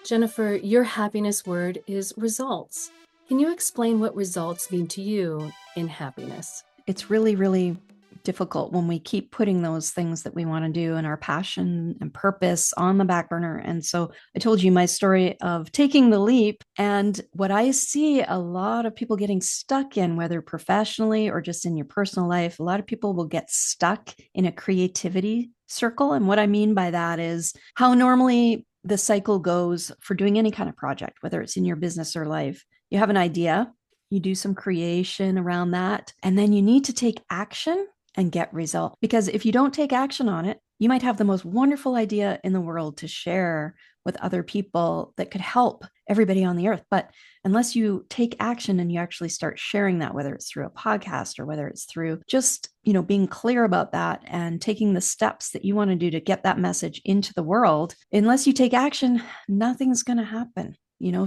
Jennifer, your happiness word is results. Can you explain what results mean to you in happiness? It's really, really difficult when we keep putting those things that we want to do and our passion and purpose on the back burner. And so I told you my story of taking the leap. And what I see a lot of people getting stuck in, whether professionally or just in your personal life, a lot of people will get stuck in a creativity circle. And what I mean by that is how normally the cycle goes for doing any kind of project, whether it's in your business or life. You have an idea, you do some creation around that, and then you need to take action and get result. Because if you don't take action on it, you might have the most wonderful idea in the world to share with other people that could help everybody on the earth. But unless you take action and you actually start sharing that, whether it's through a podcast or whether it's through just, being clear about that and taking the steps that you want to do to get that message into the world, unless you take action, nothing's going to happen.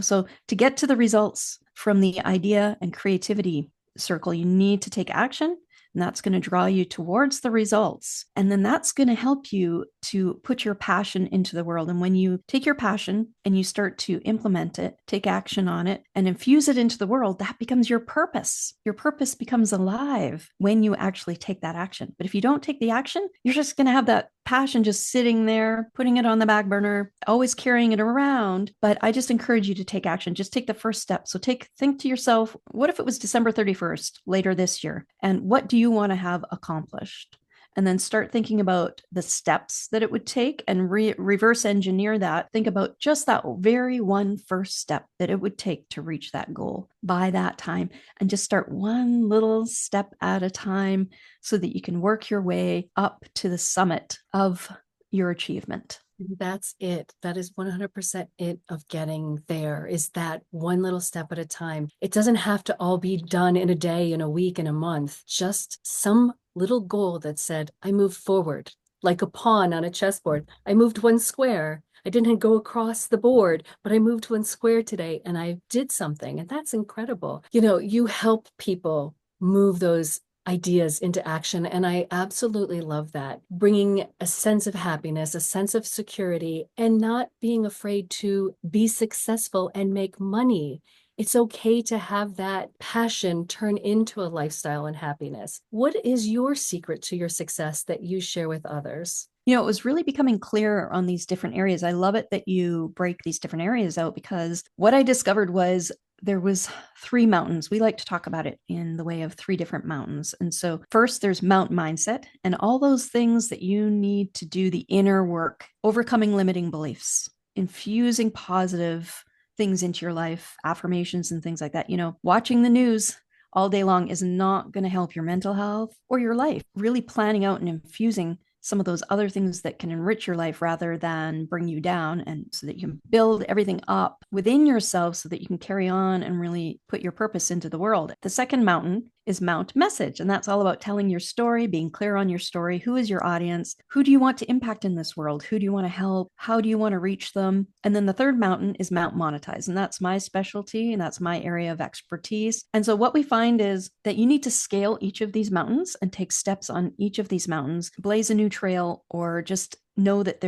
So to get to the results from the idea and creativity circle, you need to take action. And that's going to draw you towards the results. And then that's going to help you to put your passion into the world. And when you take your passion and you start to implement it, take action on it, and infuse it into the world, that becomes your purpose. Your purpose becomes alive when you actually take that action. But if you don't take the action, you're just going to have that passion just sitting there, putting it on the back burner, always carrying it around. But I just encourage you to take action. Just take the first step. So think to yourself, what if it was December 31st later this year? And what do you want to have accomplished? And then start thinking about the steps that it would take and reverse engineer that. Think about just that very one first step that it would take to reach that goal by that time. And just start one little step at a time so that you can work your way up to the summit of your achievement. That's it. That is 100% it of getting there, is that one little step at a time. It doesn't have to all be done in a day, in a week, in a month. Just some little goal that said, I moved forward, like a pawn on a chessboard. I moved one square. I didn't go across the board, but I moved one square today and I did something. And that's incredible. You help people move those ideas into action. And I absolutely love that. Bringing a sense of happiness, a sense of security, and not being afraid to be successful and make money. It's okay to have that passion turn into a lifestyle and happiness. What is your secret to your success that you share with others? It was really becoming clear on these different areas. I love it that you break these different areas out, because what I discovered was there was 3 mountains. We like to talk about it in the way of 3 different mountains. And so first there's mountain mindset and all those things that you need to do the inner work, overcoming limiting beliefs, infusing positive things into your life, affirmations and things like that. Watching the news all day long is not going to help your mental health or your life. Really planning out and infusing some of those other things that can enrich your life rather than bring you down, and so that you can build everything up within yourself so that you can carry on and really put your purpose into the world. The second mountain is Mount Message, and that's all about telling your story, being clear on your story. Who is your audience? Who do you want to impact in this world? Who do you want to help? How do you want to reach them? And then the third mountain is Mount Monetize, and that's my specialty and that's my area of expertise. And so what we find is that you need to scale each of these mountains and take steps on each of these mountains, blaze a new trail, or just know that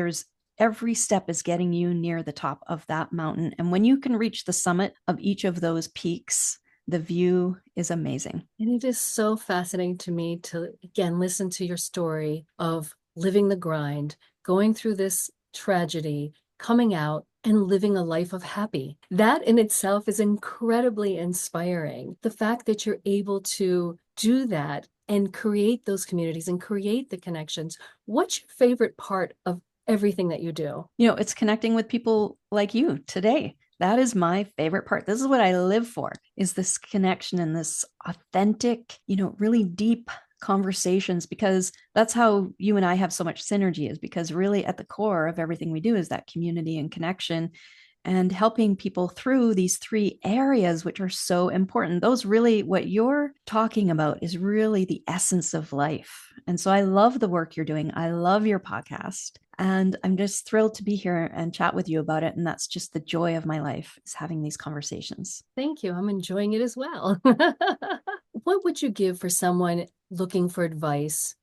every step is getting you near the top of that mountain. And when you can reach the summit of each of those peaks, the view is amazing. And it is so fascinating to me to, again, listen to your story of living the grind, going through this tragedy, coming out and living a life of happy. That in itself is incredibly inspiring. The fact that you're able to do that and create those communities and create the connections. What's your favorite part of everything that you do? It's connecting with people like you today. That is my favorite part. This is what I live for, is this connection and this authentic, really deep conversations, because that's how you and I have so much synergy, is because really at the core of everything we do is that community and connection, and helping people through these 3 areas, which are so important. Those really, what you're talking about is really the essence of life. And so I love the work you're doing. I love your podcast. And I'm just thrilled to be here and chat with you about it. And that's just the joy of my life, is having these conversations. Thank you. I'm enjoying it as well. What would you give for someone looking for advice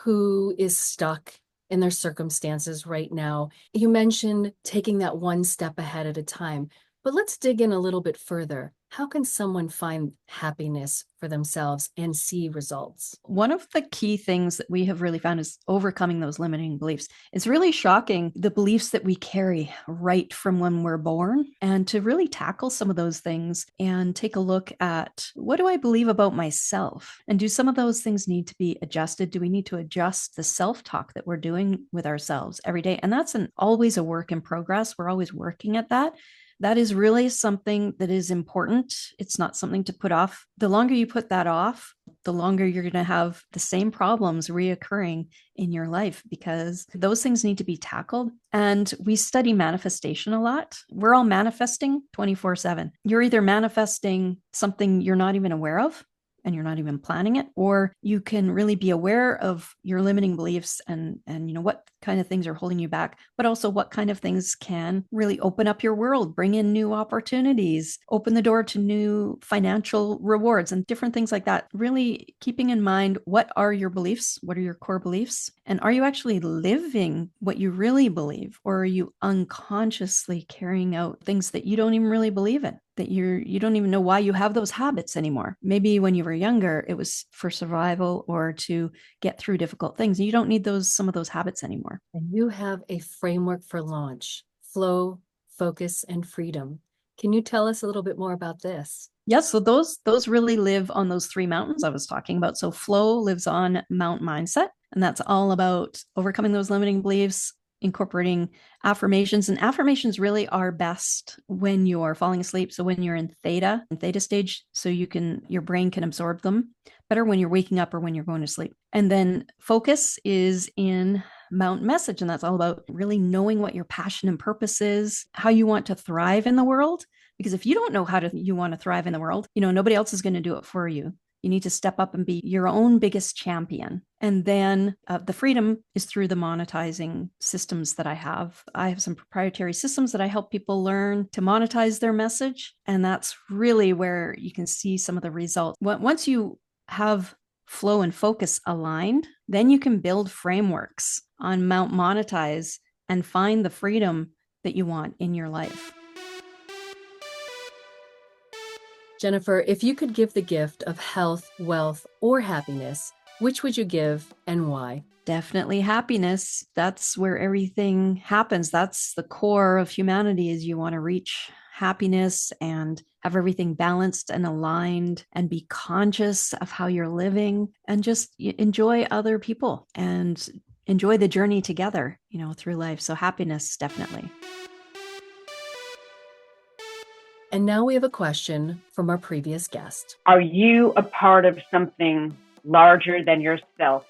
who is stuck in their circumstances right now. You mentioned taking that one step ahead at a time, but let's dig in a little bit further. How can someone find happiness for themselves and see results? One of the key things that we have really found is overcoming those limiting beliefs. It's really shocking the beliefs that we carry right from when we're born, and to really tackle some of those things and take a look at, what do I believe about myself? And do some of those things need to be adjusted? Do we need to adjust the self-talk that we're doing with ourselves every day? And that's always a work in progress. We're always working at that. That is really something that is important. It's not something to put off. The longer you put that off, the longer you're going to have the same problems reoccurring in your life, because those things need to be tackled. And we study manifestation a lot. We're all manifesting 24/7. You're either manifesting something you're not even aware of, and you're not even planning it, or you can really be aware of your limiting beliefs and what kind of things are holding you back, but also what kind of things can really open up your world, bring in new opportunities, open the door to new financial rewards and different things like that. Really keeping in mind, what are your beliefs? What are your core beliefs? And are you actually living what you really believe, or are you unconsciously carrying out things that you don't even really believe in, that you don't even know why you have those habits anymore? Maybe when you were younger, it was for survival or to get through difficult things. You don't need some of those habits anymore. And you have a framework for launch: flow, focus, and freedom. Can you tell us a little bit more about this? Yes, so those really live on those three mountains I was talking about. So flow lives on Mount Mindset, and that's all about overcoming those limiting beliefs, incorporating affirmations. And affirmations really are best when you're falling asleep. So when you're in theta stage, so your brain can absorb them better when you're waking up or when you're going to sleep. And then focus is in Mount Message, and that's all about really knowing what your passion and purpose is, how you want to thrive in the world. Because if you don't know you want to thrive in the world, nobody else is going to do it for you. You need to step up and be your own biggest champion. And then the freedom is through the monetizing systems that I have. I have some proprietary systems that I help people learn to monetize their message. And that's really where you can see some of the results. Once you have flow and focus aligned, then you can build frameworks on Mount Monetize and find the freedom that you want in your life. Jennifer, if you could give the gift of health, wealth, or happiness, which would you give and why? Definitely happiness. That's where everything happens. That's the core of humanity, is you want to reach happiness and have everything balanced and aligned and be conscious of how you're living and just enjoy other people and enjoy the journey together, through life. So happiness, definitely. And now we have a question from our previous guest. Are you a part of something larger than yourself?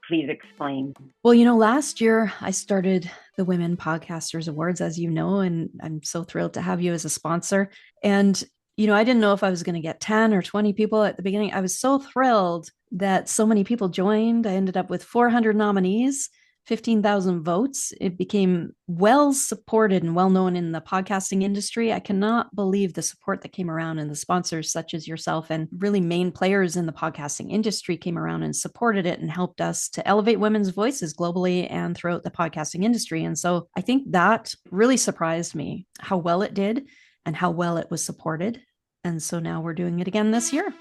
Please explain. Well, last year I started the Women Podcasters Awards, as you know, and I'm so thrilled to have you as a sponsor. And, I didn't know if I was going to get 10 or 20 people at the beginning. I was so thrilled that so many people joined. I ended up with 400 nominees, 15,000 votes. It became well supported and well known in the podcasting industry. I cannot believe the support that came around, and the sponsors such as yourself and really main players in the podcasting industry came around and supported it and helped us to elevate women's voices globally and throughout the podcasting industry. And so I think that really surprised me, how well it did and how well it was supported. And so now we're doing it again this year.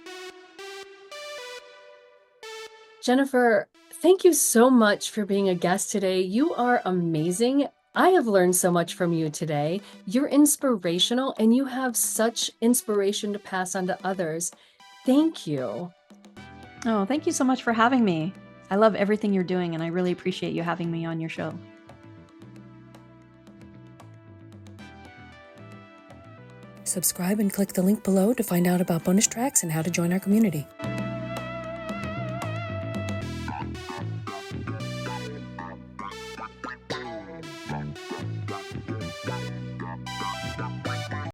Jennifer, thank you so much for being a guest today. You are amazing. I have learned so much from you today. You're inspirational, and you have such inspiration to pass on to others. Thank you. Oh, thank you so much for having me. I love everything you're doing, and I really appreciate you having me on your show. Subscribe and click the link below to find out about bonus tracks and how to join our community.